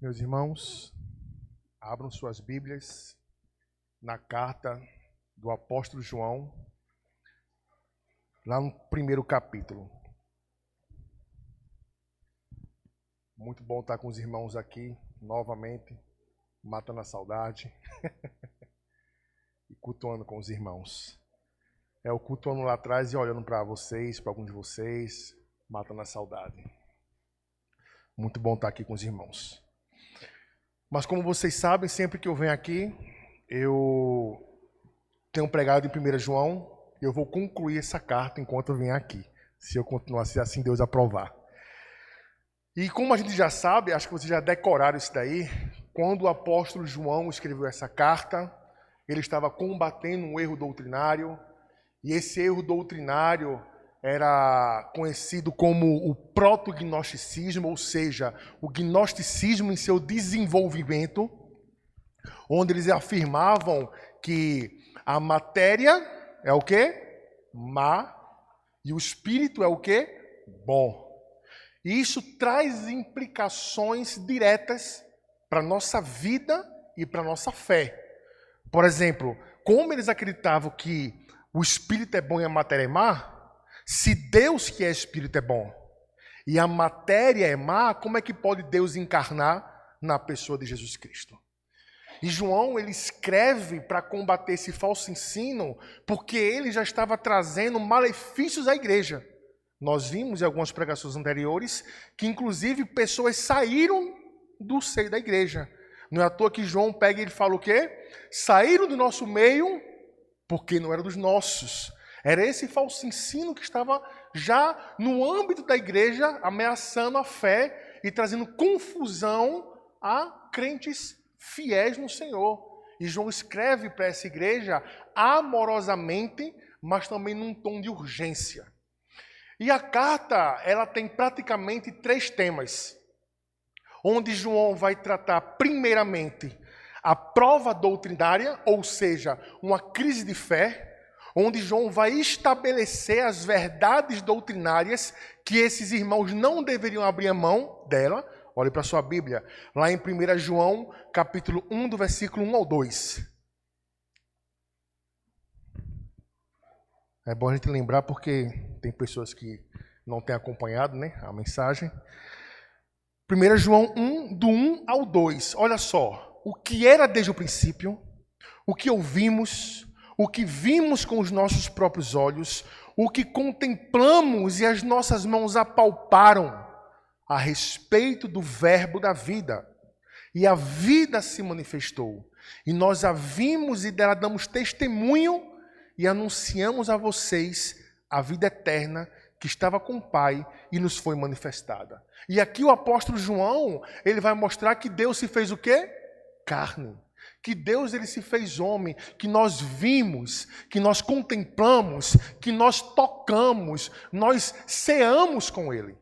Meus irmãos, abram suas Bíblias na carta do apóstolo João, lá no primeiro capítulo. Muito bom estar com os irmãos aqui, novamente, matando a saudade e cultuando com os irmãos. O cultuando lá atrás e olhando para vocês, para alguns de vocês, matando a saudade. Muito bom estar aqui com os irmãos. Mas como vocês sabem, sempre que eu venho aqui, eu tenho pregado em 1 João e eu vou concluir essa carta enquanto eu venho aqui, se eu continuar, se assim Deus aprovar. E como a gente já sabe, acho que vocês já decoraram isso daí, quando o apóstolo João escreveu essa carta, ele estava combatendo um erro doutrinário, e esse erro doutrinário era conhecido como o proto-gnosticismo, ou seja, o gnosticismo em seu desenvolvimento, onde eles afirmavam que a matéria é o quê? Má, e o espírito é o quê? Bom. E isso traz implicações diretas para a nossa vida e para a nossa fé. Por exemplo, como eles acreditavam que o espírito é bom e a matéria é má, se Deus que é espírito é bom e a matéria é má, como é que pode Deus encarnar na pessoa de Jesus Cristo? E João, ele escreve para combater esse falso ensino, porque ele já estava trazendo malefícios à igreja. Nós vimos em algumas pregações anteriores que, inclusive, pessoas saíram do seio da igreja. Não é à toa que João pega e ele fala o quê? Saíram do nosso meio porque não era dos nossos. Era esse falso ensino que estava já no âmbito da igreja, ameaçando a fé e trazendo confusão a crentes fiéis no Senhor. E João escreve para essa igreja amorosamente, mas também num tom de urgência. E a carta, ela tem praticamente 3 temas, onde João vai tratar primeiramente a prova doutrinária, ou seja, uma crise de fé, onde João vai estabelecer as verdades doutrinárias que esses irmãos não deveriam abrir a mão dela. Olhe para a sua Bíblia, lá em 1 João, capítulo 1, do versículo 1 ao 2. É bom a gente lembrar porque tem pessoas que não têm acompanhado, né, a mensagem. 1 João 1, do 1 ao 2. Olha só, o que era desde o princípio, o que ouvimos, o que vimos com os nossos próprios olhos, o que contemplamos e as nossas mãos apalparam a respeito do verbo da vida. E a vida se manifestou, e nós a vimos e dela damos testemunho e anunciamos a vocês a vida eterna que estava com o Pai e nos foi manifestada. E aqui o apóstolo João, ele vai mostrar que Deus se fez o quê? Carne. Que Deus ele se fez homem, que nós vimos, que nós contemplamos, que nós tocamos, nós ceamos com ele.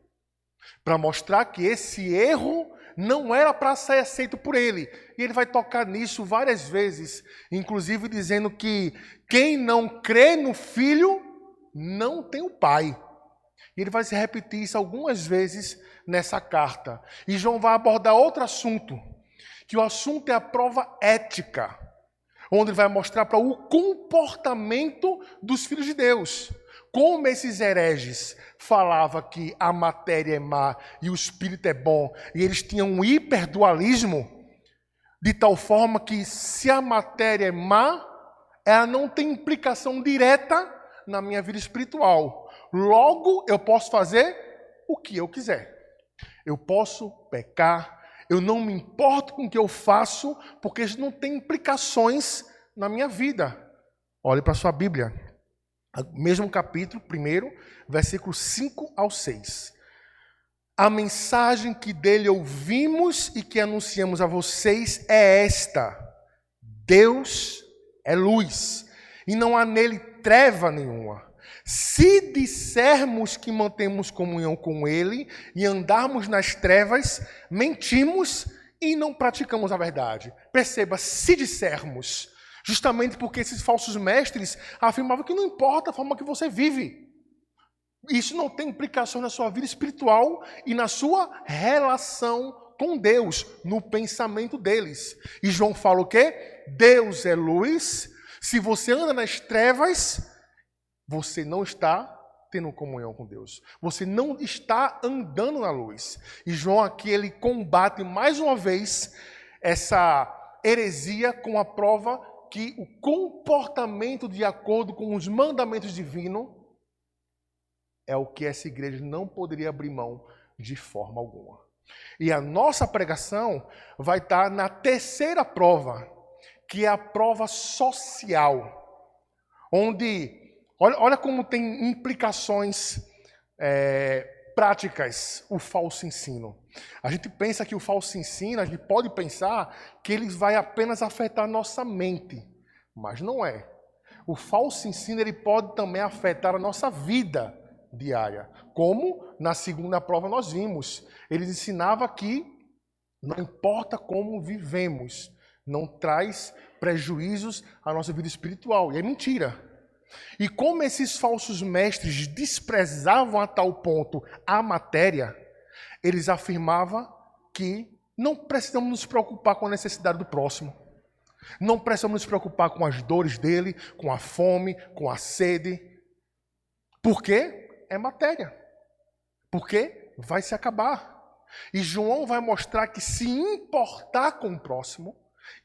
Para mostrar que esse erro não era para ser aceito por ele. E ele vai tocar nisso várias vezes, inclusive dizendo que quem não crê no Filho não tem o Pai. E ele vai se repetir isso algumas vezes nessa carta. E João vai abordar outro assunto, que o assunto é a prova ética, onde ele vai mostrar para o comportamento dos filhos de Deus. Como esses hereges falavam que a matéria é má e o espírito é bom, e eles tinham um hiperdualismo, de tal forma que se a matéria é má, ela não tem implicação direta na minha vida espiritual. Logo, eu posso fazer o que eu quiser. Eu posso pecar, eu não me importo com o que eu faço, porque isso não tem implicações na minha vida. Olhe para a sua Bíblia. Mesmo capítulo 1, versículo 5 ao 6. A mensagem que dele ouvimos e que anunciamos a vocês é esta: Deus é luz, e não há nele treva nenhuma. Se dissermos que mantemos comunhão com ele e andarmos nas trevas, mentimos e não praticamos a verdade. Perceba, se dissermos, justamente porque esses falsos mestres afirmavam que não importa a forma que você vive. Isso não tem implicação na sua vida espiritual e na sua relação com Deus, no pensamento deles. E João fala o quê? Deus é luz. Se você anda nas trevas, você não está tendo comunhão com Deus. Você não está andando na luz. E João aqui, ele combate mais uma vez essa heresia com a prova que o comportamento de acordo com os mandamentos divinos é o que essa igreja não poderia abrir mão de forma alguma. E a nossa pregação vai estar na terceira prova, que é a prova social, onde, olha como tem implicações práticas o falso ensino. A gente pensa que o falso ensino, a gente pode pensar que ele vai apenas afetar a nossa mente, mas não é. O falso ensino ele pode também afetar a nossa vida diária. Como na segunda prova nós vimos. Ele ensinava que não importa como vivemos, não traz prejuízos à nossa vida espiritual. E é mentira. E como esses falsos mestres desprezavam a tal ponto a matéria, eles afirmavam que não precisamos nos preocupar com a necessidade do próximo. Não precisamos nos preocupar com as dores dele, com a fome, com a sede. Por quê? É matéria. Porque vai se acabar. E João vai mostrar que se importar com o próximo,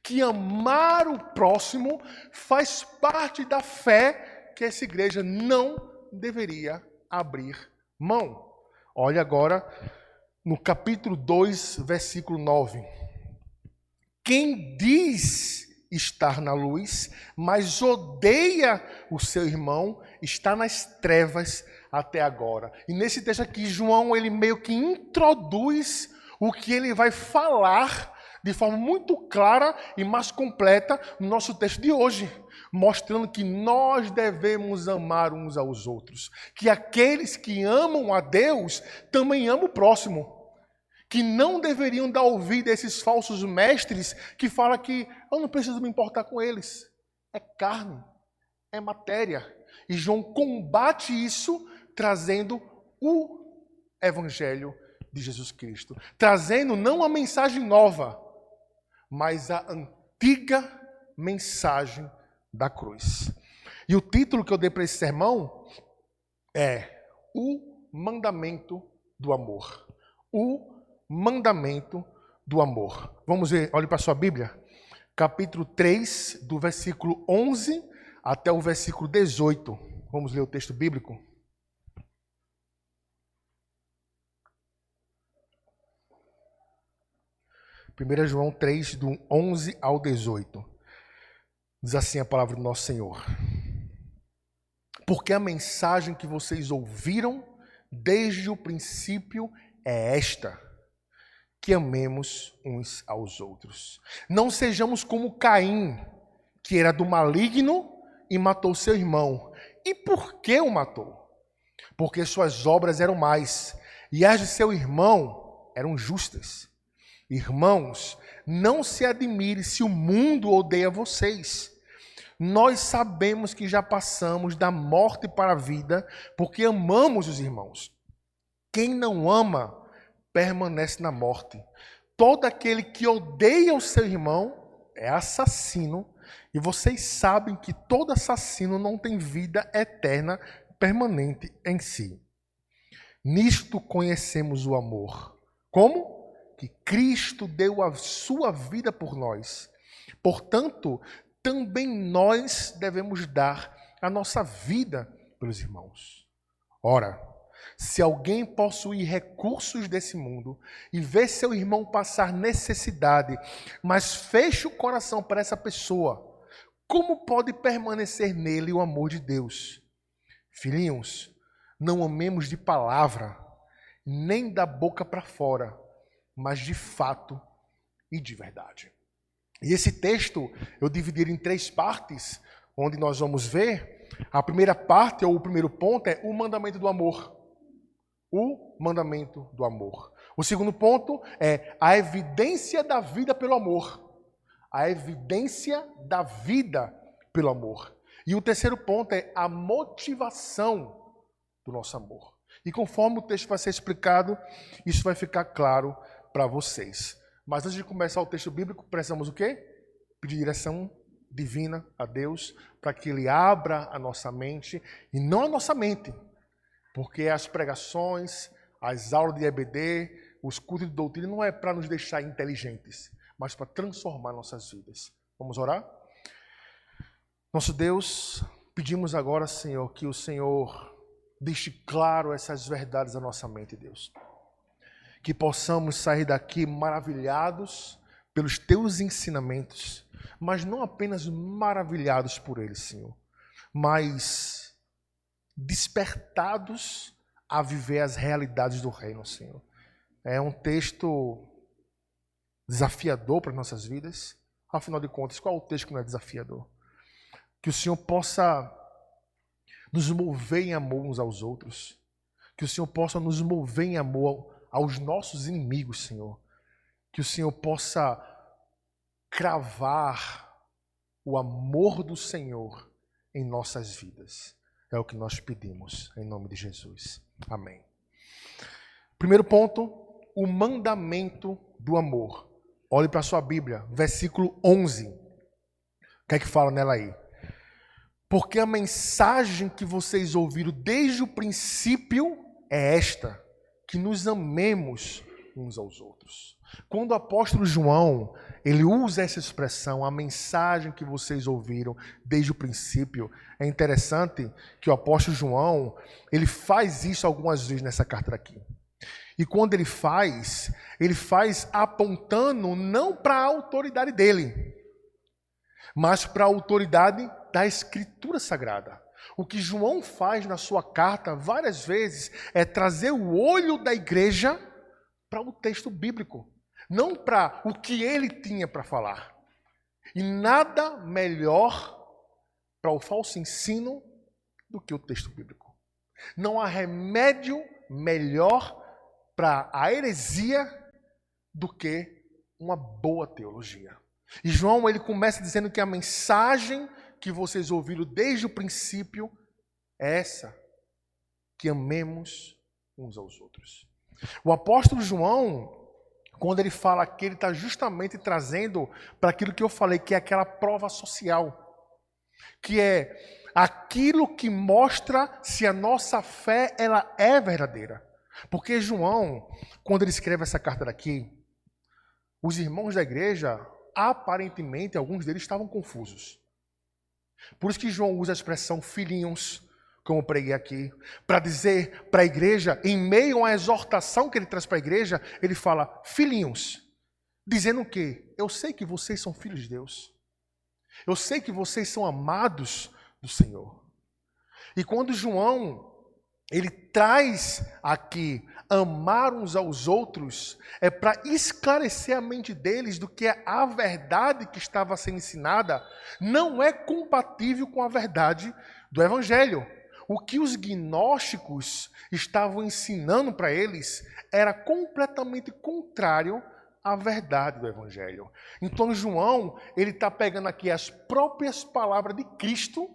que amar o próximo, faz parte da fé que essa igreja não deveria abrir mão. Olha agora no capítulo 2, versículo 9. Quem diz estar na luz, mas odeia o seu irmão, está nas trevas até agora. E nesse texto aqui, João, ele meio que introduz o que ele vai falar de forma muito clara e mais completa no nosso texto de hoje, mostrando que nós devemos amar uns aos outros, que aqueles que amam a Deus também amam o próximo, que não deveriam dar ouvido a esses falsos mestres que falam que eu não preciso me importar com eles. É carne, é matéria. E João combate isso trazendo o Evangelho de Jesus Cristo. Trazendo não a mensagem nova, mas a antiga mensagem da cruz. E o título que eu dei para esse sermão é O Mandamento do Amor. O Mandamento do Amor. Vamos ver, olhe para a sua Bíblia. Capítulo 3, do versículo 11 até o versículo 18. Vamos ler o texto bíblico. Primeira João 3, do 11 ao 18. Diz assim a palavra do nosso Senhor. Porque a mensagem que vocês ouviram desde o princípio é esta: que amemos uns aos outros. Não sejamos como Caim, que era do maligno e matou seu irmão. E por que o matou? Porque suas obras eram más, e as de seu irmão eram justas. Irmãos, não se admire se o mundo odeia vocês. Nós sabemos que já passamos da morte para a vida, porque amamos os irmãos. Quem não ama, permanece na morte. Todo aquele que odeia o seu irmão é assassino, e vocês sabem que todo assassino não tem vida eterna permanente em si. Nisto conhecemos o amor. Como? Que Cristo deu a sua vida por nós. Portanto, também nós devemos dar a nossa vida pelos irmãos. Ora, se alguém possuir recursos desse mundo e vê seu irmão passar necessidade, mas fecha o coração para essa pessoa, como pode permanecer nele o amor de Deus? Filhinhos, não amemos de palavra, nem da boca para fora, mas de fato e de verdade. E esse texto eu dividir em 3 partes, onde nós vamos ver, a primeira parte, ou o primeiro ponto, é o mandamento do amor. O mandamento do amor. O segundo ponto é a evidência da vida pelo amor. A evidência da vida pelo amor. E o terceiro ponto é a motivação do nosso amor. E conforme o texto vai ser explicado, isso vai ficar claro para vocês. Mas antes de começar o texto bíblico, precisamos o quê? Pedir direção divina a Deus para que Ele abra a nossa mente, e não a nossa mente, porque as pregações, as aulas de EBD, os cultos de doutrina não é para nos deixar inteligentes, mas para transformar nossas vidas. Vamos orar? Nosso Deus, pedimos agora, Senhor, que o Senhor deixe claro essas verdades à nossa mente, Deus. Que possamos sair daqui maravilhados pelos Teus ensinamentos, mas não apenas maravilhados por eles, Senhor, mas despertados a viver as realidades do reino, Senhor. É um texto desafiador para as nossas vidas. Afinal de contas, qual é o texto que não é desafiador? Que o Senhor possa nos mover em amor uns aos outros. Que o Senhor possa nos mover em amor aos nossos inimigos, Senhor. Que o Senhor possa cravar o amor do Senhor em nossas vidas. É o que nós pedimos, em nome de Jesus. Amém. Primeiro ponto, o mandamento do amor. Olhe para a sua Bíblia, versículo 11. O que é que fala nela aí? Porque a mensagem que vocês ouviram desde o princípio é esta, que nos amemos uns aos outros. Quando o apóstolo João, ele usa essa expressão, a mensagem que vocês ouviram desde o princípio, é interessante que o apóstolo João, ele faz isso algumas vezes nessa carta aqui. E quando ele faz apontando não para a autoridade dele, mas para a autoridade da Escritura Sagrada. O que João faz na sua carta várias vezes é trazer o olho da igreja para o texto bíblico, não para o que ele tinha para falar. E nada melhor para o falso ensino do que o texto bíblico. Não há remédio melhor para a heresia do que uma boa teologia. E João, ele começa dizendo que a mensagem que vocês ouviram desde o princípio é essa, que amemos uns aos outros. O apóstolo João, quando ele fala aqui, ele está justamente trazendo para aquilo que eu falei, que é aquela prova social, que é aquilo que mostra se a nossa fé ela é verdadeira. Porque João, quando ele escreve essa carta daqui, os irmãos da igreja, aparentemente, alguns deles estavam confusos. Por isso que João usa a expressão filhinhos, como eu preguei aqui, para dizer para a igreja, em meio à exortação que ele traz para a igreja, ele fala, filhinhos, dizendo o quê? Eu sei que vocês são filhos de Deus. Eu sei que vocês são amados do Senhor. E quando João, ele traz aqui amar uns aos outros, é para esclarecer a mente deles do que a verdade que estava sendo ensinada não é compatível com a verdade do Evangelho. O que os gnósticos estavam ensinando para eles era completamente contrário à verdade do Evangelho. Então João, ele está pegando aqui as próprias palavras de Cristo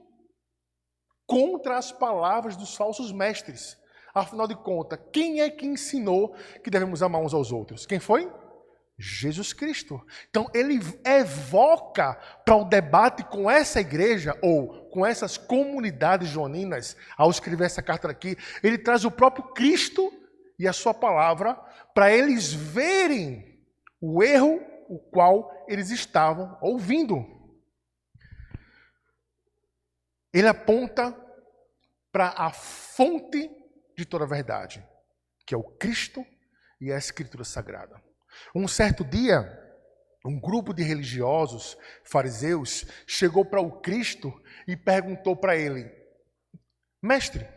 contra as palavras dos falsos mestres. Afinal de contas, quem é que ensinou que devemos amar uns aos outros? Quem foi? Jesus Cristo. Então ele evoca para o debate com essa igreja, ou com essas comunidades joaninas, ao escrever essa carta aqui, ele traz o próprio Cristo e a sua palavra para eles verem o erro o qual eles estavam ouvindo. Ele aponta para a fonte de toda a verdade, que é o Cristo e a Escritura Sagrada. Um certo dia, um grupo de religiosos, fariseus, chegou para o Cristo e perguntou para ele, mestre,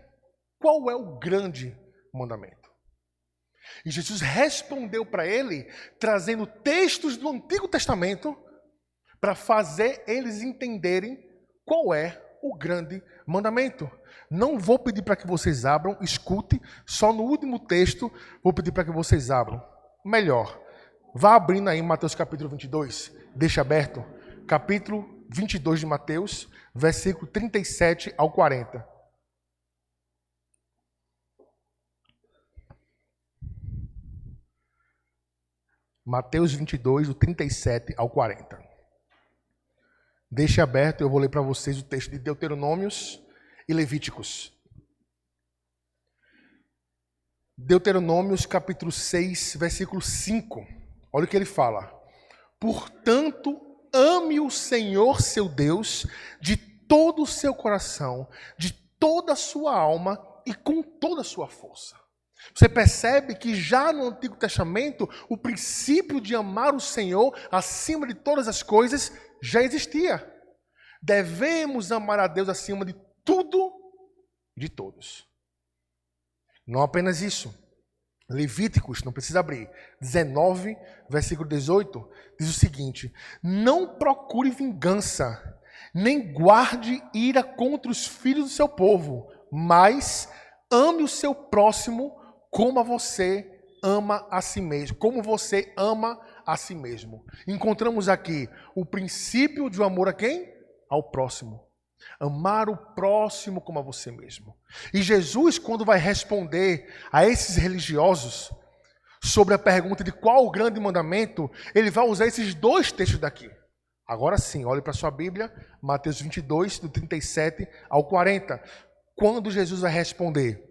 qual é o grande mandamento? E Jesus respondeu para ele, trazendo textos do Antigo Testamento, para fazer eles entenderem qual é o grande mandamento. Não vou pedir para que vocês abram, escute, só no último texto vou pedir para que vocês abram. Melhor, vá abrindo aí Mateus capítulo 22, deixa aberto, capítulo 22 de Mateus, versículo 37 ao 40. Mateus 22, do 37 ao 40. Deixe aberto, eu vou ler para vocês o texto de Deuteronômios e Levíticos. Deuteronômios capítulo 6, versículo 5. Olha o que ele fala. Portanto, ame o Senhor seu Deus de todo o seu coração, de toda a sua alma e com toda a sua força. Você percebe que já no Antigo Testamento, o princípio de amar o Senhor acima de todas as coisas já existia. Devemos amar a Deus acima de tudo e de todos. Não apenas isso. Levíticos, não precisa abrir, 19, versículo 18, diz o seguinte: não procure vingança, nem guarde ira contra os filhos do seu povo, mas ame o seu próximo como você ama a si mesmo, como você ama a si mesmo. Encontramos aqui o princípio de um amor a quem? Ao próximo. Amar o próximo como a você mesmo. E Jesus, quando vai responder a esses religiosos sobre a pergunta de qual o grande mandamento, ele vai usar esses dois textos daqui. Agora sim, olhe para a sua Bíblia, Mateus 22, do 37 ao 40. Quando Jesus vai responder: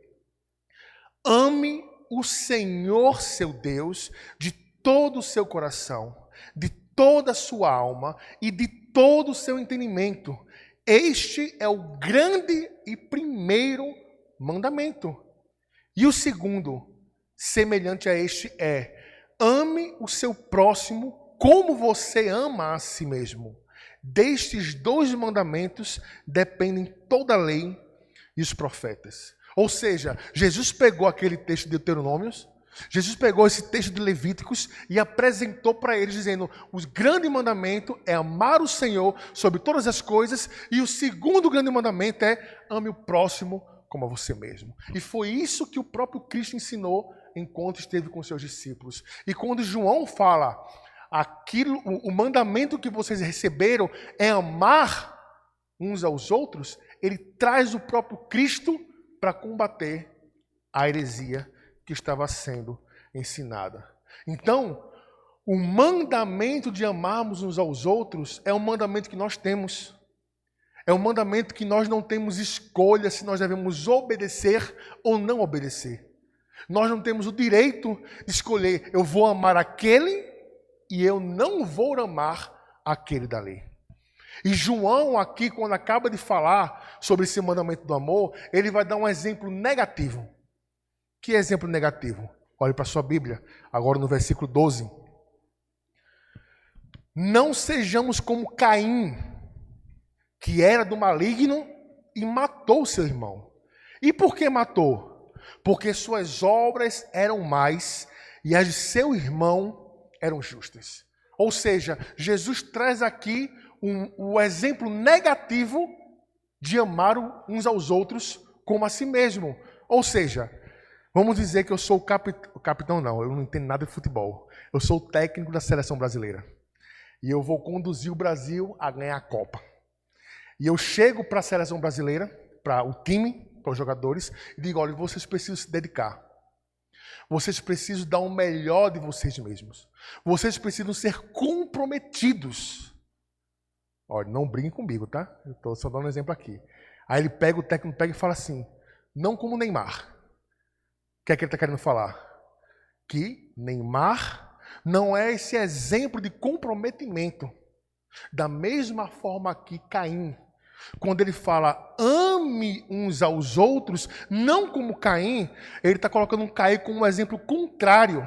ame o Senhor seu Deus de todo o seu coração, de toda a sua alma e de todo o seu entendimento. Este é o grande e primeiro mandamento. E o segundo, semelhante a este, é: ame o seu próximo como você ama a si mesmo. Destes dois mandamentos dependem toda a lei e os profetas. Ou seja, Jesus pegou aquele texto de Deuteronômios, Jesus pegou esse texto de Levíticos e apresentou para eles, dizendo: o grande mandamento é amar o Senhor sobre todas as coisas, e o segundo grande mandamento é: ame o próximo como a você mesmo. E foi isso que o próprio Cristo ensinou enquanto esteve com seus discípulos. E quando João fala, o mandamento que vocês receberam é amar uns aos outros, ele traz o próprio Cristo para combater a heresia que estava sendo ensinada. Então, o mandamento de amarmos uns aos outros é um mandamento que nós temos. É um mandamento que nós não temos escolha se nós devemos obedecer ou não obedecer. Nós não temos o direito de escolher: eu vou amar aquele e eu não vou amar aquele da lei. E João aqui, quando acaba de falar sobre esse mandamento do amor, ele vai dar um exemplo negativo. Que exemplo negativo? Olhe para a sua Bíblia, agora no versículo 12. Não sejamos como Caim, que era do maligno e matou seu irmão. E por que matou? Porque suas obras eram más e as de seu irmão eram justas. Ou seja, Jesus traz aqui o exemplo negativo de amar uns aos outros como a si mesmo. Ou seja, vamos dizer que eu sou o capitão, não, eu não entendo nada de futebol. Eu sou o técnico da seleção brasileira. E eu vou conduzir o Brasil a ganhar a Copa. E eu chego para a seleção brasileira, para o time, para os jogadores, e digo: olha, vocês precisam se dedicar. Vocês precisam dar o melhor de vocês mesmos. Vocês precisam ser comprometidos. Olha, não brinque comigo, tá? Eu estou só dando um exemplo aqui. Aí o técnico pega e fala assim: não como Neymar. O que é que ele está querendo falar? Que Neymar não é esse exemplo de comprometimento. Da mesma forma que Caim, quando ele fala ame uns aos outros, não como Caim, ele está colocando Caim como um exemplo contrário.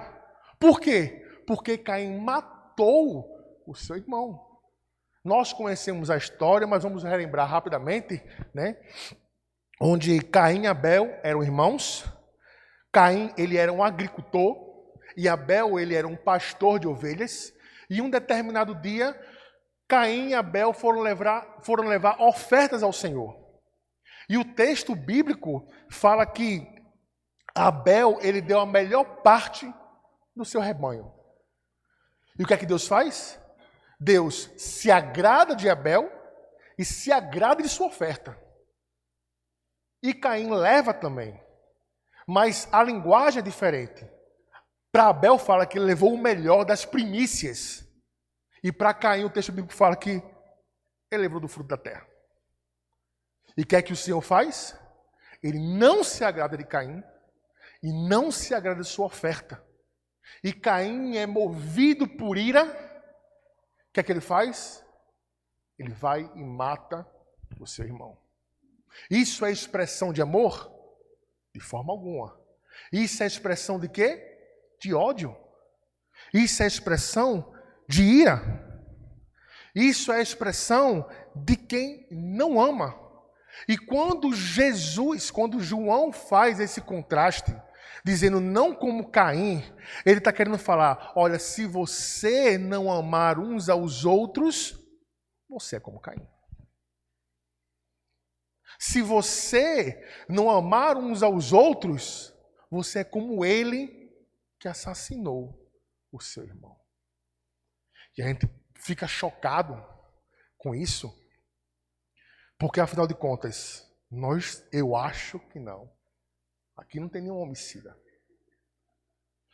Por quê? Porque Caim matou o seu irmão. Nós conhecemos a história, mas vamos relembrar rapidamente, né? Onde Caim e Abel eram irmãos. Caim, ele era um agricultor, e Abel, ele era um pastor de ovelhas. E um determinado dia, Caim e Abel foram levar ofertas ao Senhor. E o texto bíblico fala que Abel, ele deu a melhor parte do seu rebanho. E o que é que Deus faz? Deus se agrada de Abel e se agrada de sua oferta. E Caim leva também. Mas a linguagem é diferente. Para Abel fala que ele levou o melhor das primícias. E para Caim o texto bíblico fala que ele levou do fruto da terra. E o que é que o Senhor faz? Ele não se agrada de Caim e não se agrada de sua oferta. E Caim é movido por ira. O que é que ele faz? Ele vai e mata o seu irmão. Isso é expressão de amor? De forma alguma. Isso é expressão de quê? De ódio. Isso é expressão de ira. Isso é expressão de quem não ama. E quando João faz esse contraste, dizendo não como Caim, ele está querendo falar, olha, se você não amar uns aos outros, você é como Caim. Se você não amar uns aos outros, você é como ele que assassinou o seu irmão. E a gente fica chocado com isso, porque afinal de contas, eu acho que não. Aqui não tem nenhum homicida.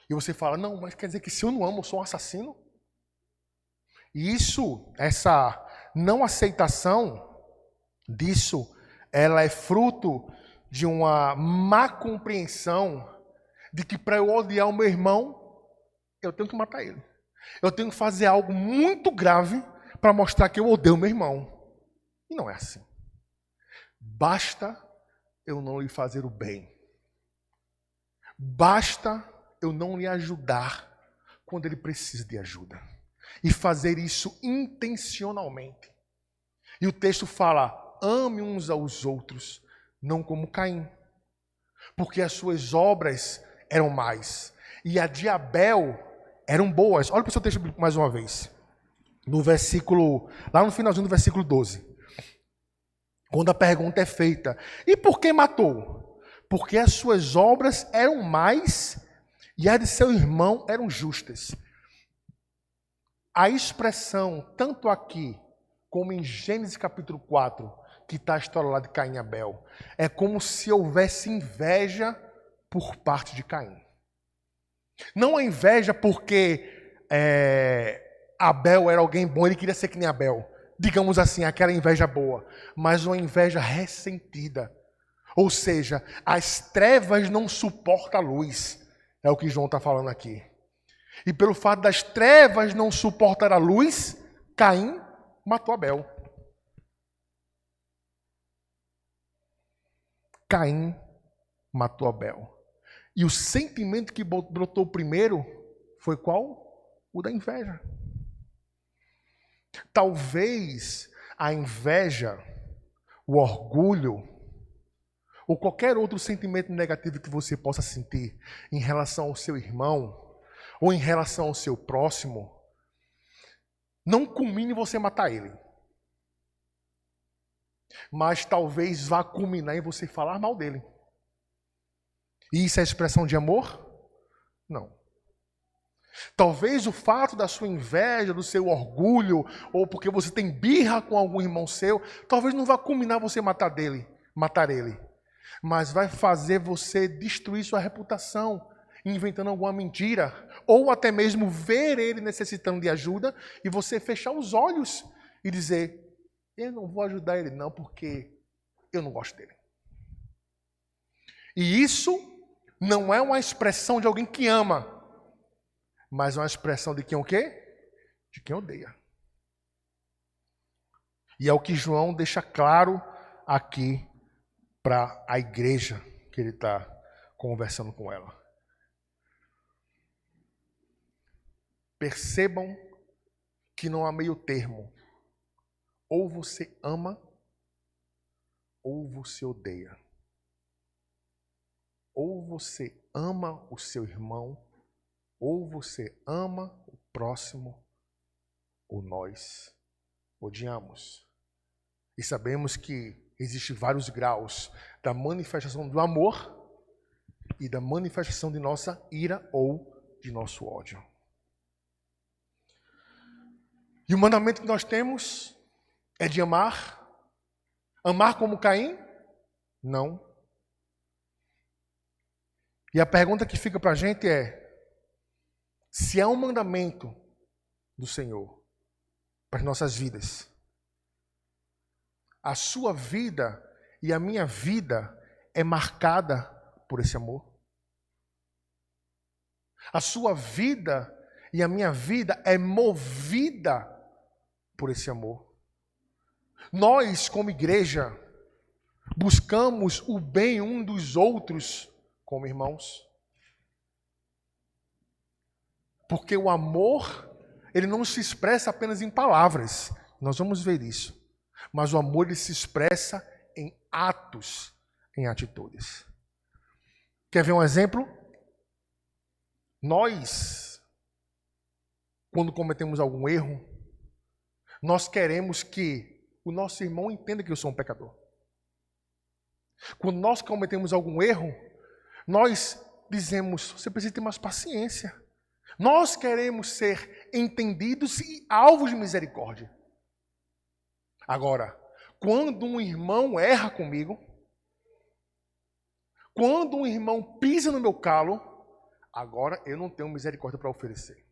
E você fala, não, mas quer dizer que se eu não amo, eu sou um assassino? E isso, essa não aceitação disso, ela é fruto de uma má compreensão de que para eu odiar o meu irmão, eu tenho que matar ele. Eu tenho que fazer algo muito grave para mostrar que eu odeio o meu irmão. E não é assim. Basta eu não lhe fazer o bem. Basta eu não lhe ajudar quando ele precisa de ajuda. E fazer isso intencionalmente. E o texto fala, ame uns aos outros, não como Caim. Porque as suas obras eram mais. E a de Abel eram boas. Olha para o seu texto mais uma vez. No versículo, lá no finalzinho do versículo 12. Quando a pergunta é feita, e por que matou? Porque as suas obras eram mais e as de seu irmão eram justas. A expressão, tanto aqui como em Gênesis capítulo 4, que está a história lá de Caim e Abel, é como se houvesse inveja por parte de Caim. Não a inveja porque Abel era alguém bom, ele queria ser que nem Abel. Digamos assim, aquela inveja boa, mas uma inveja ressentida. Ou seja, as trevas não suportam a luz. É o que João está falando aqui. E pelo fato das trevas não suportar a luz, Caim matou Abel. Caim matou Abel. E o sentimento que brotou primeiro foi qual? O da inveja. Talvez a inveja, o orgulho, ou qualquer outro sentimento negativo que você possa sentir em relação ao seu irmão, ou em relação ao seu próximo, não culmine em você matar ele. Mas talvez vá culminar em você falar mal dele. E isso é expressão de amor? Não. Talvez o fato da sua inveja, do seu orgulho, ou porque você tem birra com algum irmão seu, talvez não vá culminar você matar ele. Mas vai fazer você destruir sua reputação, inventando alguma mentira, ou até mesmo ver ele necessitando de ajuda e você fechar os olhos e dizer, eu não vou ajudar ele não, porque eu não gosto dele. E isso não é uma expressão de alguém que ama, mas uma expressão de quem o quê? De quem odeia. E é o que João deixa claro aqui para a igreja que ele está conversando com ela. Percebam que não há meio termo. Ou você ama, ou você odeia. Ou você ama o seu irmão, ou você ama o próximo, ou nós odiamos. E sabemos que existem vários graus da manifestação do amor e da manifestação de nossa ira ou de nosso ódio. E o mandamento que nós temos é de amar. Amar como Caim? Não. E a pergunta que fica para a gente é, Se há um mandamento do Senhor para as nossas vidas, a sua vida e a minha vida é marcada por esse amor. A sua vida e a minha vida é movida por esse amor. Nós, como igreja, buscamos o bem um dos outros como irmãos. Porque o amor, ele não se expressa apenas em palavras. Nós vamos ver isso. Mas o amor, ele se expressa em atos, em atitudes. Quer ver um exemplo? Nós, quando cometemos algum erro, nós queremos que o nosso irmão entenda que eu sou um pecador. Quando nós cometemos algum erro, nós dizemos, você precisa ter mais paciência. Nós queremos ser entendidos e alvos de misericórdia. Agora, quando um irmão erra comigo, quando um irmão pisa no meu calo, agora eu não tenho misericórdia para oferecer.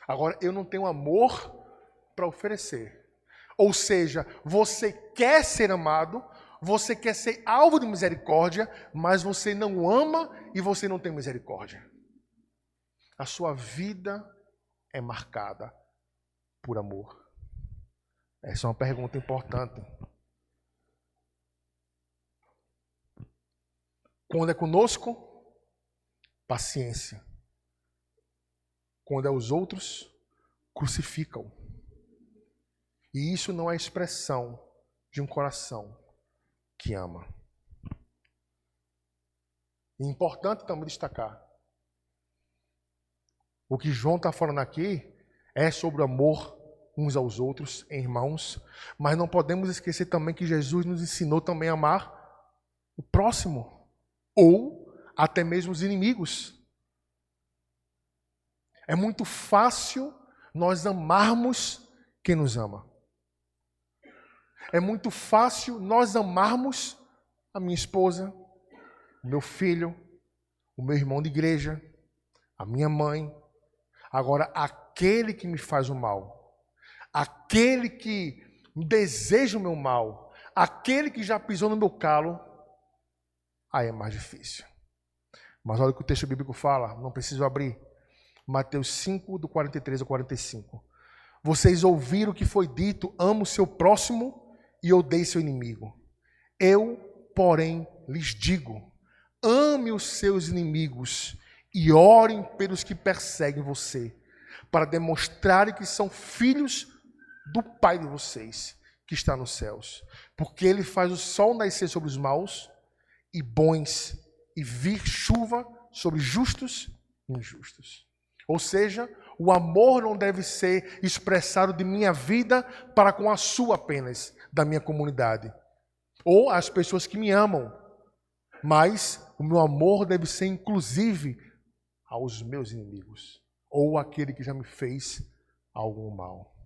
Agora eu não tenho amor para oferecer. Ou seja, você quer ser amado, você quer ser alvo de misericórdia, mas você não ama e você não tem misericórdia. A sua vida é marcada por amor. Essa é uma pergunta importante. Quando é conosco, paciência. Quando é os outros, crucificam. E isso não é expressão de um coração que ama. E é importante também destacar. O que João está falando aqui é sobre o amor uns aos outros, em irmãos, mas não podemos esquecer também que Jesus nos ensinou também a amar o próximo, ou até mesmo os inimigos. É muito fácil nós amarmos quem nos ama. É muito fácil nós amarmos a minha esposa, o meu filho, o meu irmão de igreja, a minha mãe. Agora, aquele que me faz o mal, aquele que deseja o meu mal, aquele que já pisou no meu calo, aí é mais difícil. Mas olha o que o texto bíblico fala, não preciso abrir. Mateus 5, do 43 ao 45. Vocês ouviram o que foi dito, ame o seu próximo e odeie seu inimigo. Eu, porém, lhes digo, ame os seus inimigos e orem pelos que perseguem você, para demonstrarem que são filhos do Pai de vocês, que está nos céus. Porque Ele faz o sol nascer sobre os maus e bons, e vir chuva sobre justos e injustos. Ou seja, o amor não deve ser expressado de minha vida para com a sua apenas, da minha comunidade, ou as pessoas que me amam, mas o meu amor deve ser inclusive aos meus inimigos, ou aquele que já me fez algum mal.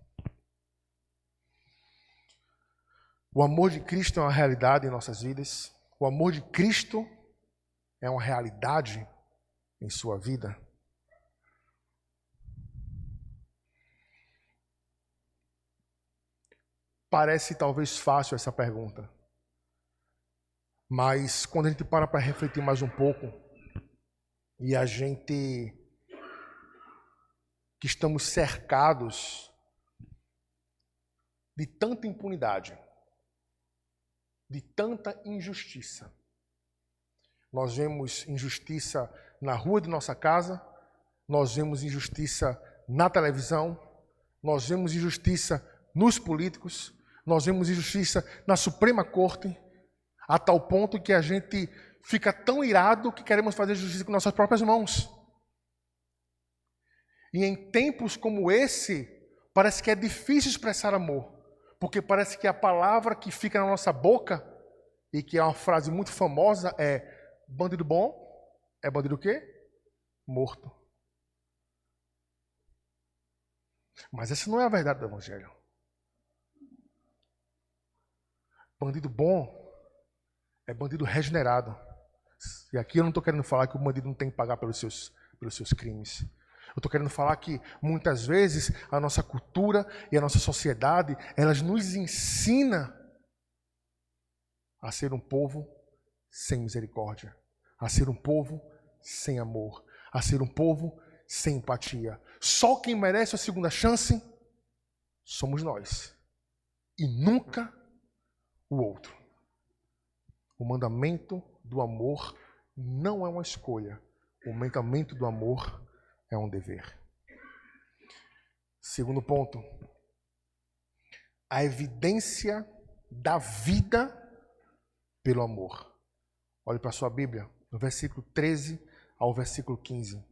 O amor de Cristo é uma realidade em nossas vidas. O amor de Cristo é uma realidade em sua vida. Parece talvez fácil essa pergunta, mas quando a gente para refletir mais um pouco, e a gente que estamos cercados de tanta impunidade, de tanta injustiça. Nós vemos injustiça na rua de nossa casa, nós vemos injustiça na televisão, nós vemos injustiça nos políticos, nós vemos injustiça na Suprema Corte, a tal ponto que a gente fica tão irado que queremos fazer justiça com nossas próprias mãos. E em tempos como esse, parece que é difícil expressar amor, porque parece que a palavra que fica na nossa boca, e que é uma frase muito famosa, é bandido bom é bandido o quê? Morto. Mas essa não é a verdade do Evangelho. Bandido bom é bandido regenerado. E aqui eu não estou querendo falar que o bandido não tem que pagar pelos seus crimes. Eu estou querendo falar que muitas vezes a nossa cultura e a nossa sociedade, elas nos ensinam a ser um povo sem misericórdia, a ser um povo sem amor, a ser um povo sem empatia. Só quem merece a segunda chance somos nós e nunca o outro. O mandamento do amor não é uma escolha. O mandamento do amor é um dever. Segundo ponto, a evidência da vida pelo amor. Olhe para a sua Bíblia, no versículo 13 ao versículo 15.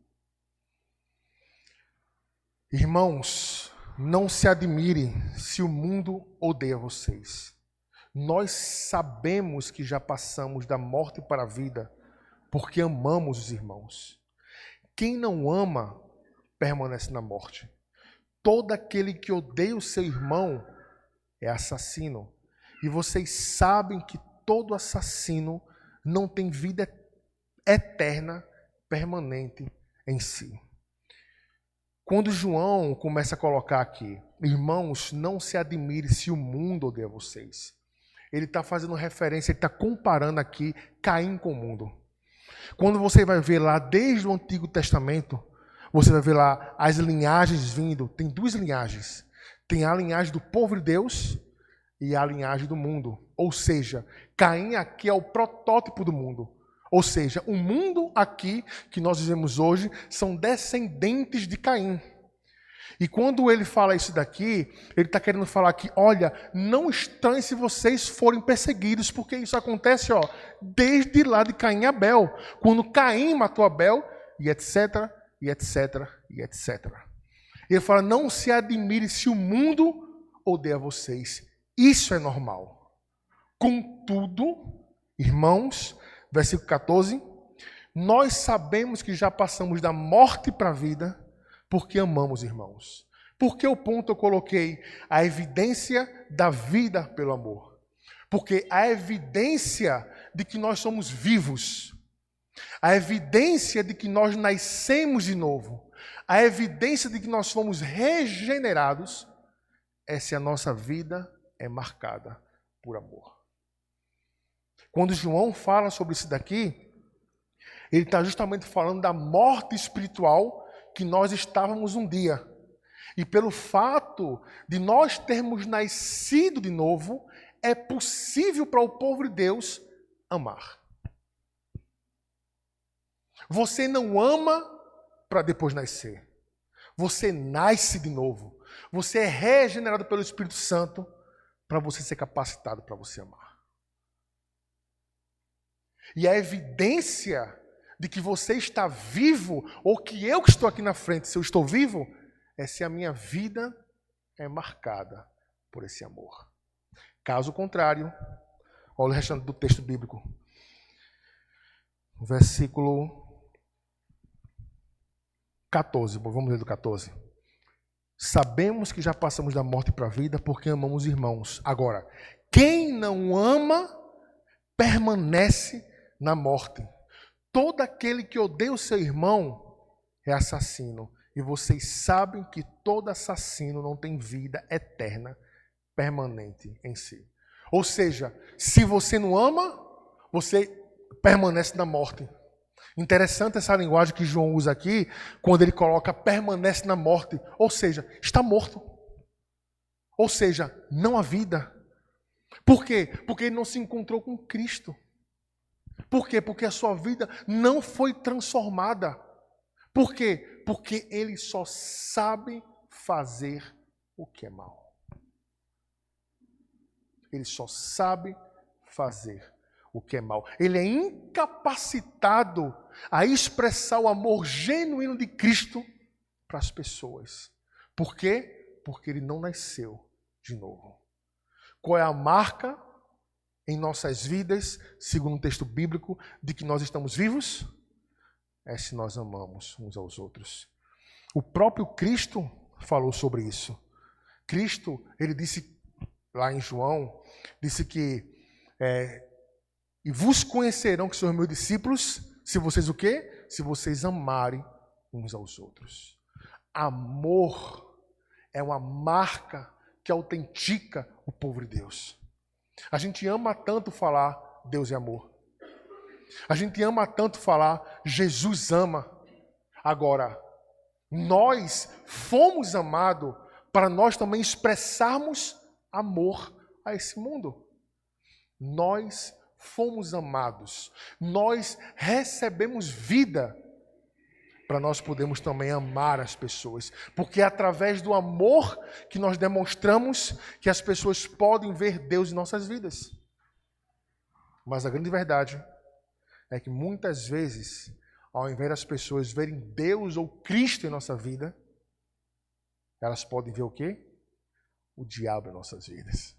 Irmãos, não se admirem se o mundo odeia vocês. Nós sabemos que já passamos da morte para a vida, porque amamos os irmãos. Quem não ama, permanece na morte. Todo aquele que odeia o seu irmão é assassino. E vocês sabem que todo assassino não tem vida eterna, permanente em si. Quando João começa a colocar aqui, irmãos, não se admire se o mundo odeia vocês. Ele está fazendo referência, ele está comparando aqui Caim com o mundo. Quando você vai ver lá, desde o Antigo Testamento, você vai ver lá as linhagens vindo. Tem duas linhagens. Tem a linhagem do povo de Deus e a linhagem do mundo. Ou seja, Caim aqui é o protótipo do mundo. Ou seja, o mundo aqui que nós vivemos hoje são descendentes de Caim. E quando ele fala isso daqui, ele está querendo falar que, olha, não estranhe se vocês forem perseguidos, porque isso acontece, desde lá de Caim e Abel. Quando Caim matou Abel, e etc, e etc, e etc. Ele fala, não se admire se o mundo odeia vocês. Isso é normal. Contudo, irmãos, versículo 14, nós sabemos que já passamos da morte para a vida, porque amamos irmãos. Por que o ponto eu coloquei a evidência da vida pelo amor? Porque a evidência de que nós somos vivos, a evidência de que nós nascemos de novo, a evidência de que nós fomos regenerados, é se a nossa vida é marcada por amor. Quando João fala sobre isso daqui, ele está justamente falando da morte espiritual que nós estávamos um dia. E pelo fato de nós termos nascido de novo, é possível para o povo de Deus amar. Você não ama para depois nascer. Você nasce de novo. Você é regenerado pelo Espírito Santo para você ser capacitado para você amar. E a evidência de que você está vivo, ou que eu que estou aqui na frente, se eu estou vivo, é se a minha vida é marcada por esse amor. Caso contrário, olha o restante do texto bíblico. Versículo 14, vamos ler do 14. Sabemos que já passamos da morte para a vida porque amamos irmãos. Agora, quem não ama, permanece na morte. Todo aquele que odeia o seu irmão é assassino. E vocês sabem que todo assassino não tem vida eterna, permanente em si. Ou seja, se você não ama, você permanece na morte. Interessante essa linguagem que João usa aqui, quando ele coloca permanece na morte. Ou seja, está morto. Ou seja, não há vida. Por quê? Porque ele não se encontrou com Cristo. Por quê? Porque a sua vida não foi transformada. Por quê? Porque ele só sabe fazer o que é mal. Ele só sabe fazer o que é mal. Ele é incapacitado a expressar o amor genuíno de Cristo para as pessoas. Por quê? Porque ele não nasceu de novo. Qual é a marca em nossas vidas, segundo o texto bíblico, de que nós estamos vivos? É se nós amamos uns aos outros. O próprio Cristo falou sobre isso. Cristo, ele disse lá em João, disse que e vos conhecerão que sois meus discípulos, se vocês o quê? Se vocês amarem uns aos outros. Amor é uma marca que autentica o povo de Deus. A gente ama tanto falar Deus é amor. A gente ama tanto falar Jesus ama. Agora, nós fomos amados para nós também expressarmos amor a esse mundo. Nós fomos amados. Nós recebemos vida para nós podermos também amar as pessoas. Porque é através do amor que nós demonstramos que as pessoas podem ver Deus em nossas vidas. Mas a grande verdade é que muitas vezes, ao invés das pessoas verem Deus ou Cristo em nossa vida, elas podem ver o quê? O diabo em nossas vidas.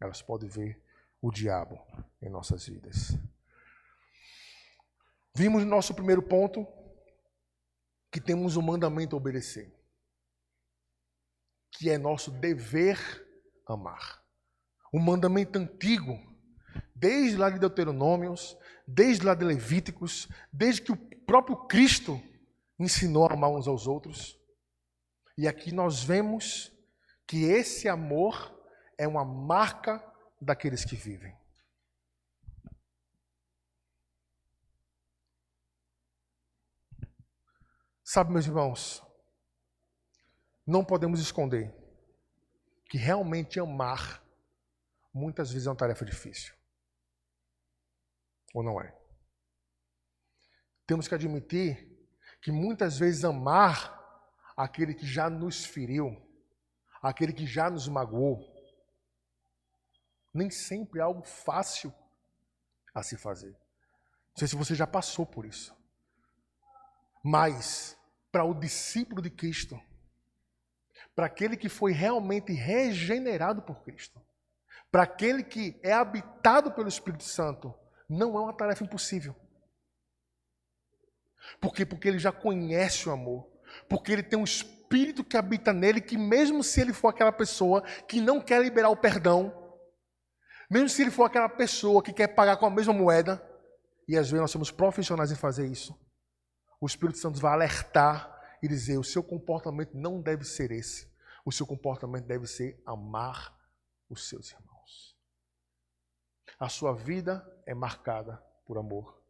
Elas podem ver o diabo em nossas vidas. Vimos no nosso primeiro ponto que temos um mandamento a obedecer, que é nosso dever amar. Um mandamento antigo, desde lá de Deuteronômios, desde lá de Levíticos, desde que o próprio Cristo ensinou a amar uns aos outros. E aqui nós vemos que esse amor é uma marca daqueles que vivem. Sabe, meus irmãos, não podemos esconder que realmente amar muitas vezes é uma tarefa difícil. Ou não é? Temos que admitir que muitas vezes amar aquele que já nos feriu, aquele que já nos magoou, nem sempre é algo fácil a se fazer. Não sei se você já passou por isso. Mas, para o discípulo de Cristo, para aquele que foi realmente regenerado por Cristo, para aquele que é habitado pelo Espírito Santo, não é uma tarefa impossível. Por quê? Porque ele já conhece o amor. Porque ele tem um Espírito que habita nele, que mesmo se ele for aquela pessoa que não quer liberar o perdão, mesmo se ele for aquela pessoa que quer pagar com a mesma moeda, e às vezes nós somos profissionais em fazer isso, o Espírito Santo vai alertar e dizer: o seu comportamento não deve ser esse. O seu comportamento deve ser amar os seus irmãos. A sua vida é marcada por amor.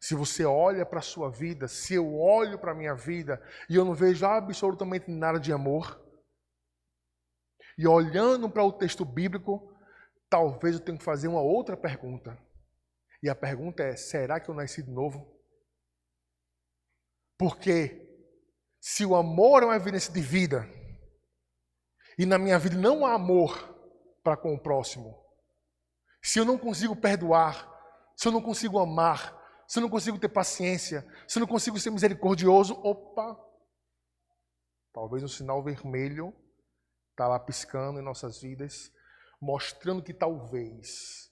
Se você olha para a sua vida, se eu olho para a minha vida e eu não vejo absolutamente nada de amor, e olhando para o texto bíblico, talvez eu tenha que fazer uma outra pergunta. E a pergunta é: será que eu nasci de novo? Porque se o amor é uma evidência de vida, e na minha vida não há amor para com o próximo, se eu não consigo perdoar, se eu não consigo amar, se eu não consigo ter paciência, se eu não consigo ser misericordioso, opa, talvez um sinal vermelho está lá piscando em nossas vidas, mostrando que talvez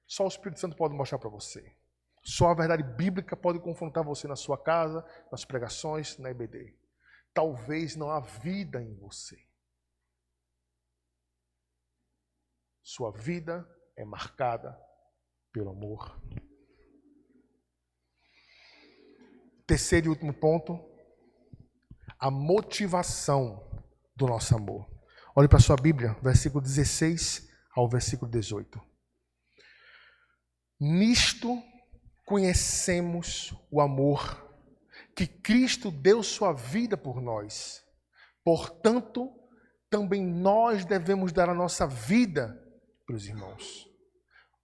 só o Espírito Santo pode mostrar para você. Só a verdade bíblica pode confrontar você na sua casa, nas pregações, na EBD. Talvez não há vida em você. Sua vida é marcada pelo amor. Terceiro e último ponto, a motivação do nosso amor. Olhe para a sua Bíblia, versículo 16 ao versículo 18. Nisto conhecemos o amor, que Cristo deu sua vida por nós. Portanto, também nós devemos dar a nossa vida pelos irmãos.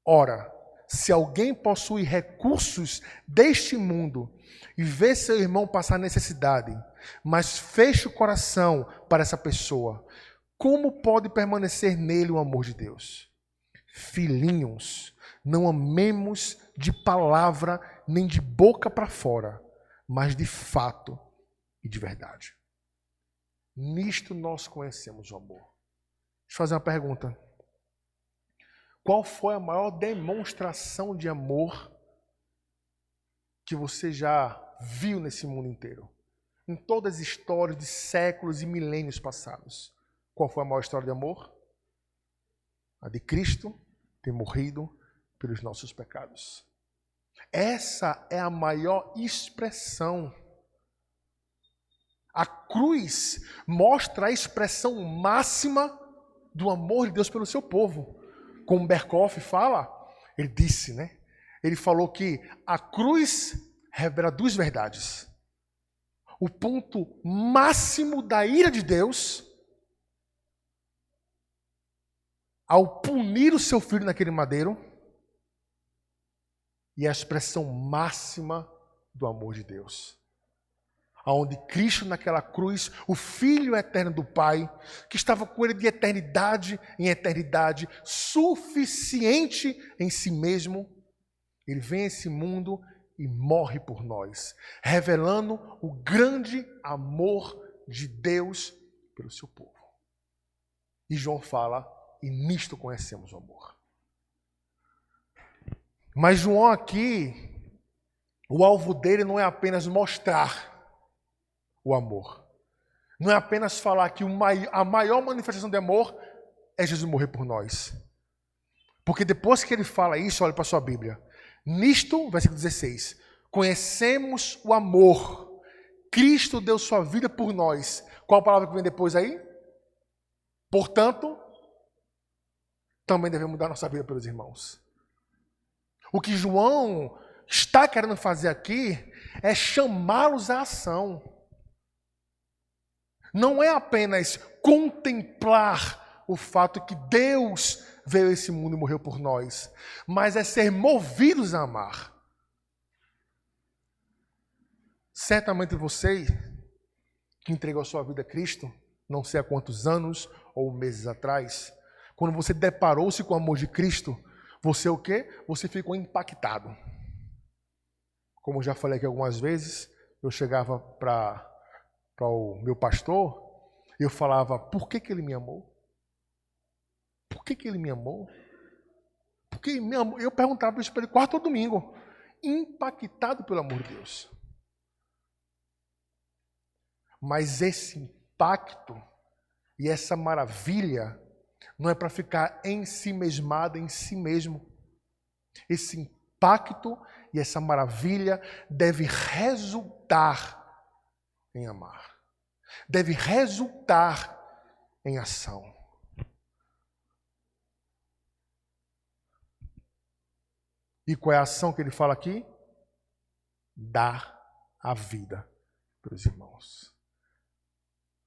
Ora, se alguém possui recursos deste mundo e vê seu irmão passar necessidade, mas fecha o coração para essa pessoa, como pode permanecer nele o amor de Deus? Filhinhos, não amemos de palavra nem de boca para fora, mas de fato e de verdade. Nisto nós conhecemos o amor. Deixa eu fazer uma pergunta. Qual foi a maior demonstração de amor que você já viu nesse mundo inteiro? Em todas as histórias de séculos e milênios passados. Qual foi a maior história de amor? A de Cristo ter morrido pelos nossos pecados. Essa é a maior expressão. A cruz mostra a expressão máxima do amor de Deus pelo seu povo. Como Berkhoff fala, ele disse, né? Ele falou que a cruz revela duas verdades. O ponto máximo da ira de Deus ao punir o seu filho naquele madeiro e a expressão máxima do amor de Deus. Onde Cristo naquela cruz, o Filho eterno do Pai, que estava com ele de eternidade em eternidade, suficiente em si mesmo, ele vem a esse mundo e morre por nós, revelando o grande amor de Deus pelo seu povo. E João fala, e nisto conhecemos o amor. Mas João aqui, o alvo dele não é apenas mostrar o amor. Não é apenas falar que a maior manifestação de amor é Jesus morrer por nós. Porque depois que ele fala isso, olha para a sua Bíblia. Nisto, versículo 16, conhecemos o amor. Cristo deu sua vida por nós. Qual a palavra que vem depois aí? Portanto, também devemos dar nossa vida pelos irmãos. O que João está querendo fazer aqui é chamá-los à ação. Não é apenas contemplar o fato que Deus veio a esse mundo e morreu por nós, mas é ser movidos a amar. Certamente você que entregou sua vida a Cristo, não sei há quantos anos ou meses atrás, quando você deparou-se com o amor de Cristo, você o quê? Você ficou impactado. Como eu já falei aqui algumas vezes, eu chegava para o meu pastor, eu falava, por que ele me amou? Por que ele me amou? Porque ele me amou. Eu perguntava isso para ele quase todo domingo, impactado pelo amor de Deus. Mas esse impacto e essa maravilha não é para ficar ensimesmado em si mesmo. Esse impacto e essa maravilha deve resultar em amar. Deve resultar em ação. E qual é a ação que ele fala aqui? Dar a vida pelos irmãos.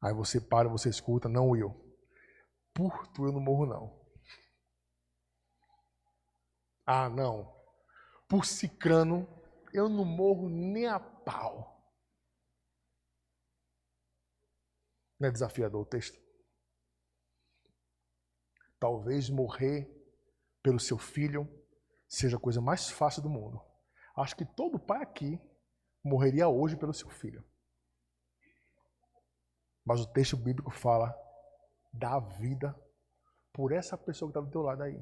Aí você para, você escuta, não, Will. Por tu eu não morro, não. Ah, não. Por Cicrano eu não morro nem a pau. Não é desafiador o texto? Talvez morrer pelo seu filho seja a coisa mais fácil do mundo. Acho que todo pai aqui morreria hoje pelo seu filho. Mas o texto bíblico fala, dá vida por essa pessoa que está do teu lado aí.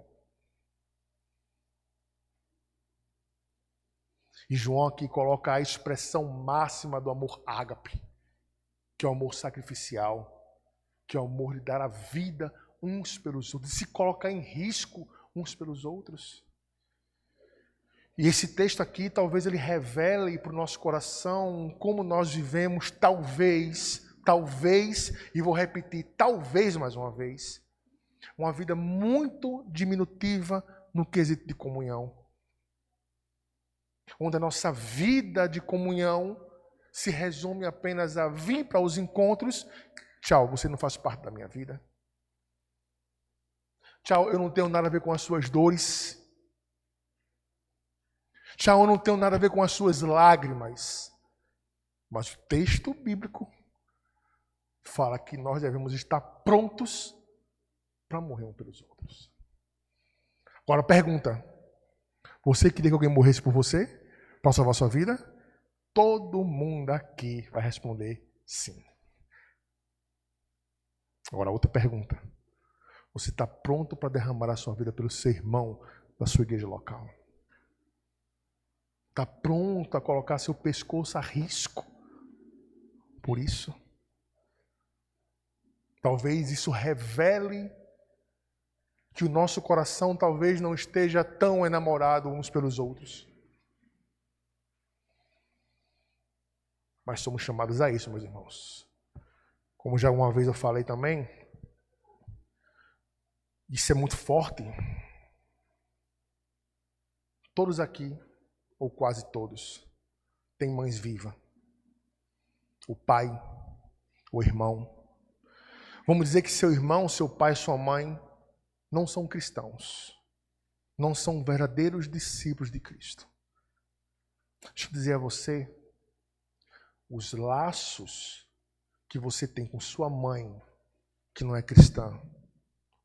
E João aqui coloca a expressão máxima do amor ágape, que é o amor sacrificial, que é o amor de dar a vida uns pelos outros, de se colocar em risco uns pelos outros. E esse texto aqui, talvez ele revele para o nosso coração como nós vivemos, talvez, e vou repetir, talvez mais uma vez, uma vida muito diminutiva no quesito de comunhão. Onde a nossa vida de comunhão se resume apenas a vir para os encontros. Tchau, você não faz parte da minha vida. Tchau, eu não tenho nada a ver com as suas dores. Tchau, eu não tenho nada a ver com as suas lágrimas. Mas o texto bíblico fala que nós devemos estar prontos para morrer uns pelos outros. Agora pergunta, você queria que alguém morresse por você para salvar sua vida? Todo mundo aqui vai responder sim. Agora outra pergunta, você está pronto para derramar a sua vida pelo seu irmão da sua igreja local? Está pronto a colocar seu pescoço a risco por isso? Talvez isso revele que o nosso coração talvez não esteja tão enamorado uns pelos outros. Mas somos chamados a isso, meus irmãos. Como já uma vez eu falei também, isso é muito forte. Todos aqui, ou quase todos, têm mães vivas. O pai, o irmão. Vamos dizer que seu irmão, seu pai, sua mãe não são cristãos. Não são verdadeiros discípulos de Cristo. Deixa eu dizer a você, os laços que você tem com sua mãe, que não é cristã,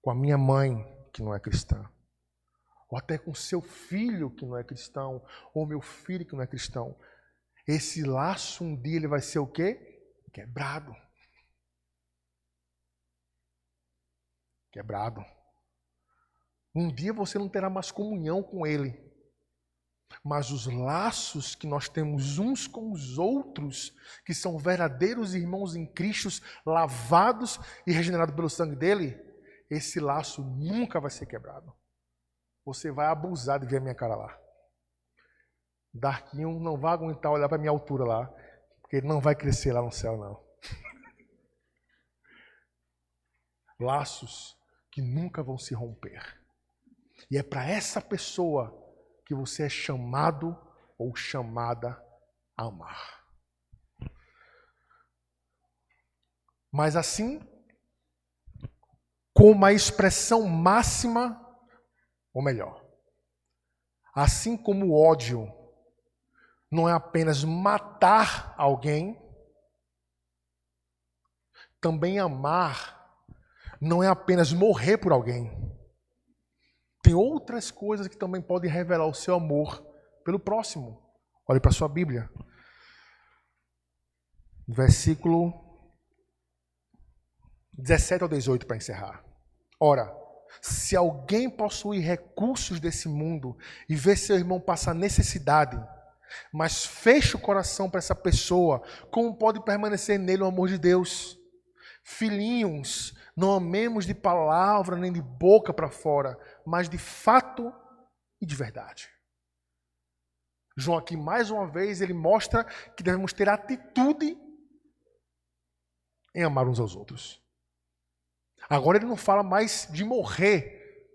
com a minha mãe, que não é cristã, ou até com seu filho, que não é cristão, ou meu filho, que não é cristão, esse laço um dia ele vai ser o quê? Quebrado. Quebrado. Um dia você não terá mais comunhão com ele. Mas os laços que nós temos uns com os outros, que são verdadeiros irmãos em Cristo, lavados e regenerados pelo sangue dele, esse laço nunca vai ser quebrado. Você vai abusar de ver a minha cara lá. Darquinho não vai aguentar olhar para a minha altura lá, porque ele não vai crescer lá no céu, não. Laços que nunca vão se romper. E é para essa pessoa que você é chamado ou chamada a amar. Mas assim, como a expressão máxima, ou melhor, assim como o ódio não é apenas matar alguém, também amar não é apenas morrer por alguém. Tem outras coisas que também podem revelar o seu amor pelo próximo. Olhe para a sua Bíblia. Versículo 17 ao 18 para encerrar. Ora, se alguém possui recursos desse mundo e vê seu irmão passar necessidade, mas fecha o coração para essa pessoa, como pode permanecer nele o amor de Deus? Filhinhos, não amemos de palavra nem de boca para fora, mas de fato e de verdade. João aqui mais uma vez ele mostra que devemos ter atitude em amar uns aos outros. Agora ele não fala mais de morrer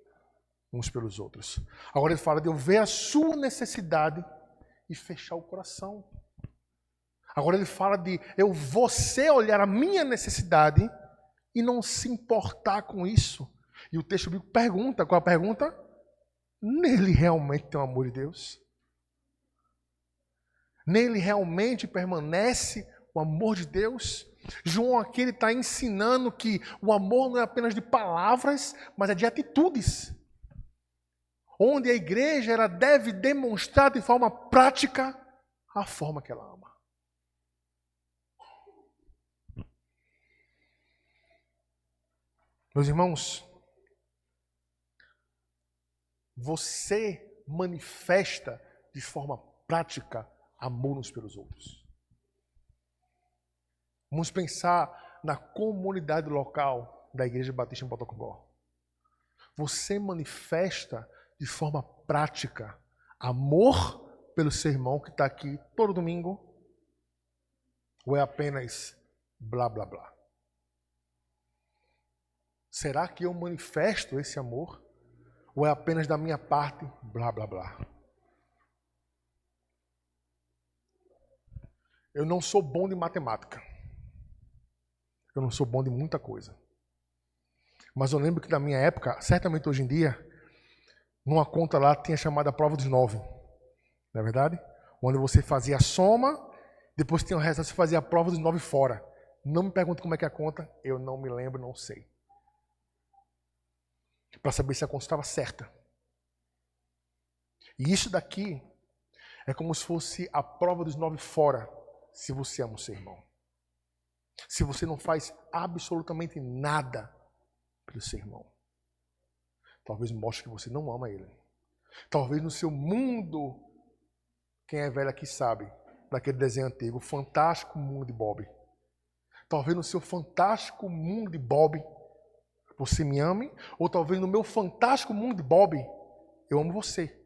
uns pelos outros. Agora ele fala de eu ver a sua necessidade e fechar o coração. Agora ele fala de você olhar a minha necessidade e não se importar com isso. E o texto bíblico pergunta, qual a pergunta? Nele realmente tem o amor de Deus? Nele realmente permanece o amor de Deus? João aqui ele está ensinando que o amor não é apenas de palavras, mas é de atitudes. Onde a igreja ela deve demonstrar de forma prática a forma que ela ama. Meus irmãos, você manifesta de forma prática amor uns pelos outros. Vamos pensar na comunidade local da Igreja Batista em Botocongó. Você manifesta de forma prática amor pelo seu irmão que está aqui todo domingo? Ou é apenas blá blá blá? Será que eu manifesto esse amor? Ou é apenas da minha parte, blá, blá, blá? Eu não sou bom de matemática. Eu não sou bom de muita coisa. Mas eu lembro que na minha época, certamente hoje em dia, numa conta lá tinha chamada prova dos 9. Não é verdade? Onde você fazia a soma, depois tinha o resto, você fazia a prova dos 9 fora. Não me pergunte como é que é a conta, eu não me lembro, não sei. Para saber se a conta estava certa. E isso daqui é como se fosse a prova dos 9 fora, se você ama o seu irmão. Se você não faz absolutamente nada pelo seu irmão. Talvez mostre que você não ama ele. Talvez no seu mundo, quem é velho aqui sabe, daquele desenho antigo, o Fantástico Mundo de Bob. Talvez no seu fantástico mundo de Bob, você me ame, ou talvez no meu fantástico mundo de Bob, eu amo você.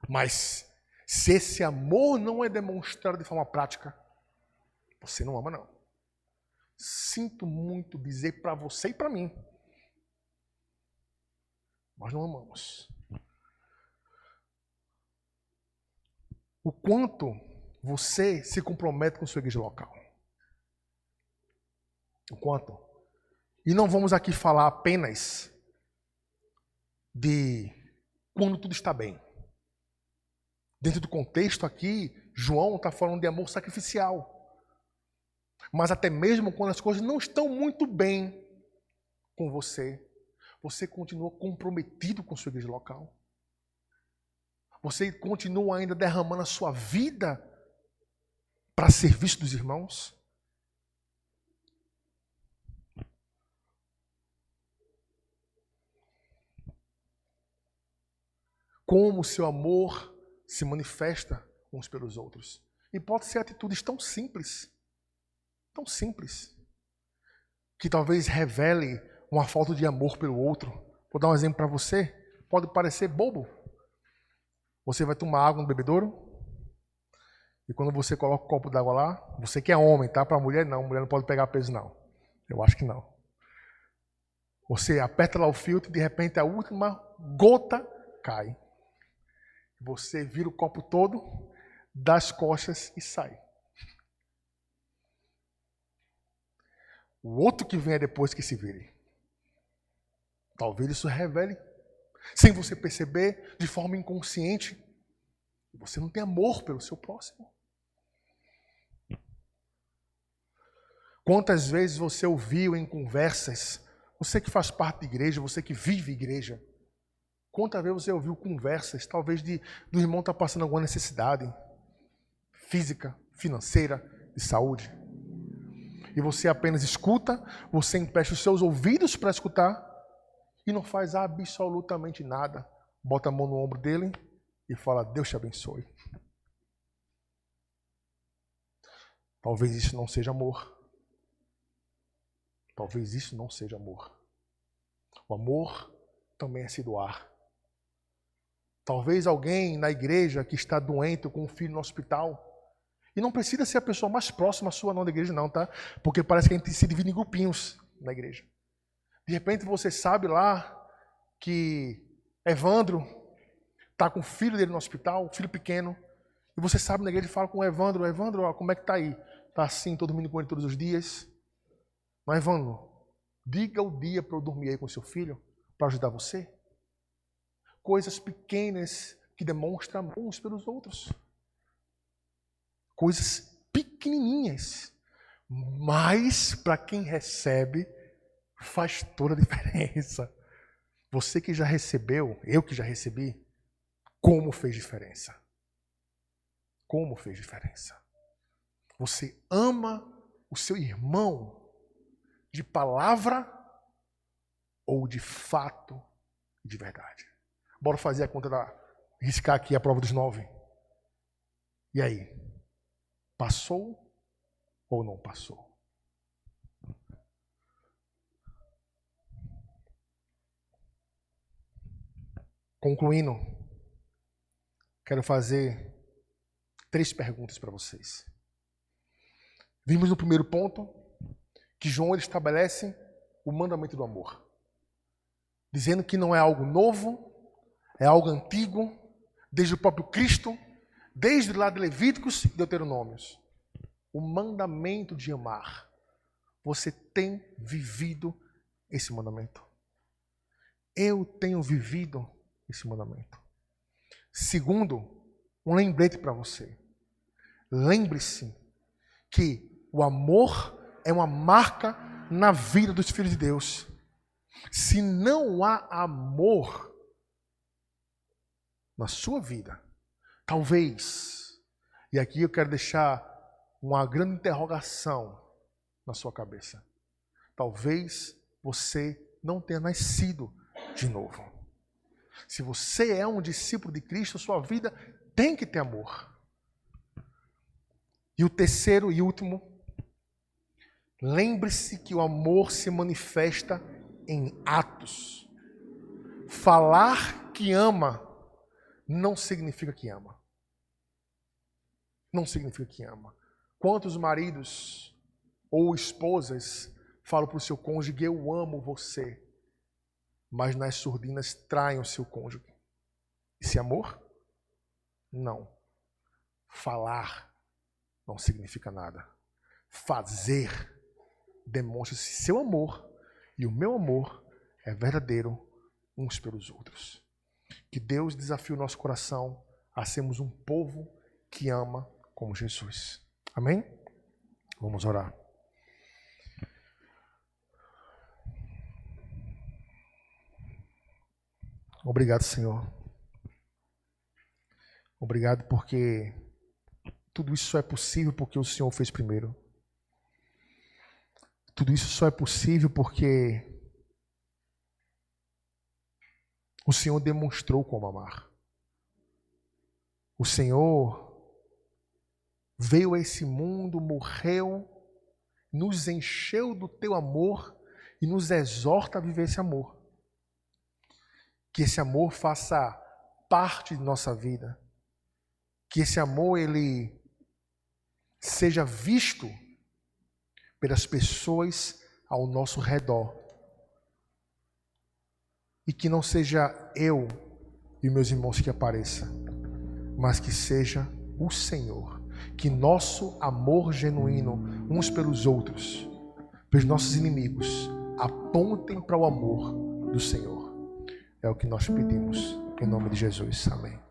Mas se esse amor não é demonstrado de forma prática, Você não ama, não. Sinto muito dizer para você e para mim. Nós não amamos. O quanto você se compromete com sua igreja local. O quanto. E não vamos aqui falar apenas de quando tudo está bem. Dentro do contexto aqui, João está falando de amor sacrificial. Mas até mesmo quando as coisas não estão muito bem com você, você continua comprometido com sua igreja local. Você continua ainda derramando a sua vida para serviço dos irmãos. Como o seu amor se manifesta uns pelos outros. E pode ser atitudes tão simples, que talvez revele uma falta de amor pelo outro. Vou dar um exemplo para você. Pode parecer bobo. Você vai tomar água no bebedouro, e quando você coloca o copo d'água lá, você que é homem, tá? Para mulher não pode pegar peso não. Eu acho que não. Você aperta lá o filtro e de repente a última gota cai. Você vira o copo todo, dá as costas e sai. O outro que venha depois que se vire. Talvez isso revele, sem você perceber, de forma inconsciente, você não tem amor pelo seu próximo. Quantas vezes você ouviu em conversas, você que faz parte de igreja, você que vive igreja, quantas vezes você ouviu conversas, talvez do irmão estar passando alguma necessidade física, financeira, de saúde, e você apenas escuta, você empresta os seus ouvidos para escutar e não faz absolutamente nada. Bota a mão no ombro dele e fala, Deus te abençoe. Talvez isso não seja amor. Talvez isso não seja amor. O amor também é se doar. Talvez alguém na igreja que está doente com um filho no hospital, e não precisa ser a pessoa mais próxima sua não da igreja não, tá? Porque parece que a gente se divide em grupinhos na igreja. De repente você sabe lá que Evandro está com o filho dele no hospital, filho pequeno, e você sabe na igreja e fala com o Evandro, ó, como é que está aí? Está assim, todo mundo com ele todos os dias? Mas Evandro, diga o dia para eu dormir aí com seu filho, para ajudar você. Coisas pequenas que demonstram amor uns pelos outros. Coisas pequenininhas, mas para quem recebe faz toda a diferença. Você que já recebeu, eu que já recebi, como fez diferença? Como fez diferença? Você ama o seu irmão de palavra ou de fato e de verdade? Bora fazer a conta riscar aqui a prova dos 9. E aí? Passou ou não passou? Concluindo, quero fazer 3 perguntas para vocês. Vimos no primeiro ponto que João ele estabelece o mandamento do amor, dizendo que não é algo novo, é algo antigo, desde o próprio Cristo, desde lá de Levíticos e Deuteronômios. O mandamento de amar. Você tem vivido esse mandamento? Eu tenho vivido esse mandamento. Segundo, um lembrete para você. Lembre-se que o amor é uma marca na vida dos filhos de Deus. Se não há amor na sua vida, talvez, e aqui eu quero deixar uma grande interrogação na sua cabeça, talvez você não tenha nascido de novo. Se você é um discípulo de Cristo, sua vida tem que ter amor. E o terceiro e último, lembre-se que o amor se manifesta em atos. Falar que ama não significa que ama. Não significa que ama. Quantos maridos ou esposas falam para o seu cônjuge: eu amo você, mas nas surdinas traem o seu cônjuge? Isso é amor? Não. Falar não significa nada. Fazer demonstra se seu amor e o meu amor é verdadeiro uns pelos outros. Que Deus desafie o nosso coração a sermos um povo que ama como Jesus. Amém? Vamos orar. Obrigado, Senhor. Obrigado porque tudo isso só é possível porque o Senhor fez primeiro. Tudo isso só é possível porque o Senhor demonstrou como amar. O Senhor veio a esse mundo, morreu, nos encheu do teu amor e nos exorta a viver esse amor. Que esse amor faça parte de nossa vida. Que esse amor, ele seja visto pelas pessoas ao nosso redor. E que não seja eu e meus irmãos que apareça, mas que seja o Senhor. Que nosso amor genuíno uns pelos outros, pelos nossos inimigos, apontem para o amor do Senhor. É o que nós pedimos, em nome de Jesus. Amém.